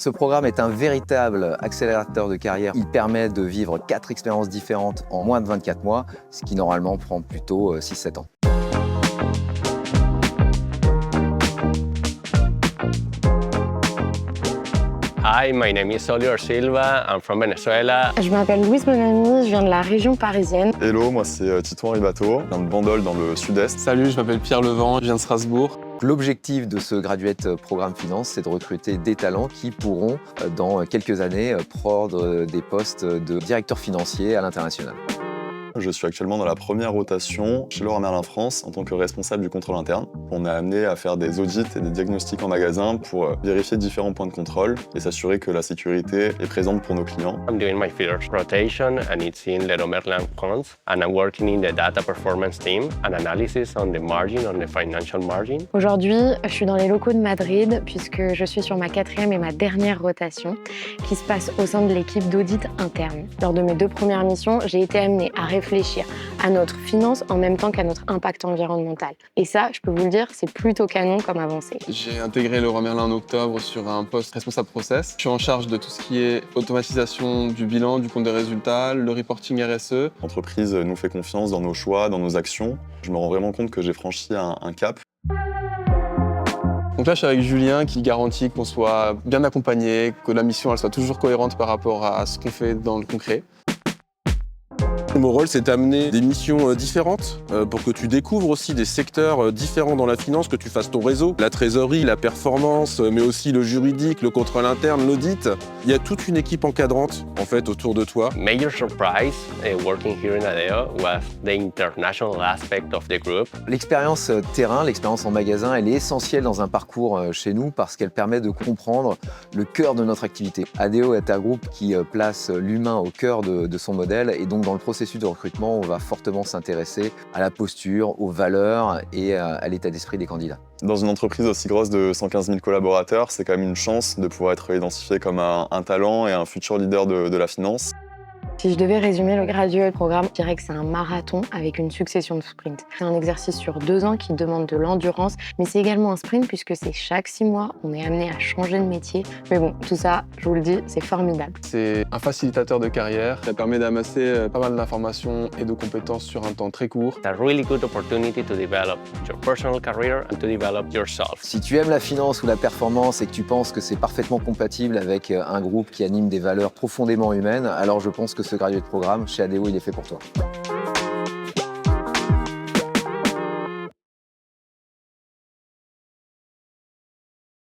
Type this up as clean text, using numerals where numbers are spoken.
Ce programme est un véritable accélérateur de carrière. Il permet de vivre 4 expériences différentes en moins de 24 mois, ce qui normalement prend plutôt 6-7 ans. Hi, my name is Oliver Silva. I'm from Venezuela. Je m'appelle Louise Monami, je viens de la région parisienne. Hello, moi c'est Titouan Ribato, je viens de Bandol dans le sud-est. Salut, je m'appelle Pierre Levent, je viens de Strasbourg. L'objectif de ce Graduate Programme Finance, c'est de recruter des talents qui pourront, dans quelques années, prendre des postes de directeur financier à l'international. Je suis actuellement dans la première rotation chez Leroy Merlin France en tant que responsable du contrôle interne. On est amené à faire des audits et des diagnostics en magasin pour vérifier différents points de contrôle et s'assurer que la sécurité est présente pour nos clients. I'm doing my first rotation and it's in Leroy Merlin France and I'm working in the data performance team and analysis on the margin, on the financial margin. Aujourd'hui, je suis dans les locaux de Madrid puisque je suis sur ma 4e et ma dernière rotation qui se passe au sein de l'équipe d'audit interne. Lors de mes 2 premières missions, j'ai été amenée à réfléchir à notre finance en même temps qu'à notre impact environnemental. Et ça, je peux vous le dire, c'est plutôt canon comme avancée. J'ai intégré Leroy Merlin en octobre sur un poste responsable process. Je suis en charge de tout ce qui est automatisation du bilan, du compte des résultats, le reporting RSE. L'entreprise nous fait confiance dans nos choix, dans nos actions. Je me rends vraiment compte que j'ai franchi un cap. Donc là, je suis avec Julien qui garantit qu'on soit bien accompagné, que la mission elle soit toujours cohérente par rapport à ce qu'on fait dans le concret. Mon rôle, c'est d'amener des missions différentes pour que tu découvres aussi des secteurs différents dans la finance, que tu fasses ton réseau, la trésorerie, la performance, mais aussi le juridique, le contrôle interne, l'audit. Il y a toute une équipe encadrante en fait autour de toi. Major surprise working here in ADEO was the international aspect of the group. L'expérience terrain, l'expérience en magasin, elle est essentielle dans un parcours chez nous parce qu'elle permet de comprendre le cœur de notre activité. ADEO est un groupe qui place l'humain au cœur de son modèle et donc dans le processus de recrutement, on va fortement s'intéresser à la posture, aux valeurs et à l'état d'esprit des candidats. Dans une entreprise aussi grosse de 115 000 collaborateurs, c'est quand même une chance de pouvoir être identifié comme un talent et un futur leader de la finance. Si je devais résumer le Graduate Programme, je dirais que c'est un marathon avec une succession de sprints. C'est un exercice sur 2 ans qui demande de l'endurance, mais c'est également un sprint puisque c'est chaque 6 mois, on est amené à changer de métier. Mais bon, tout ça, je vous le dis, c'est formidable. C'est un facilitateur de carrière. Ça permet d'amasser pas mal d'informations et de compétences sur un temps très court. It's a really good opportunity to develop your personal career and to develop yourself. Si tu aimes la finance ou la performance et que tu penses que c'est parfaitement compatible avec un groupe qui anime des valeurs profondément humaines, alors je pense que ce Graduate Programme chez ADEO, il est fait pour toi.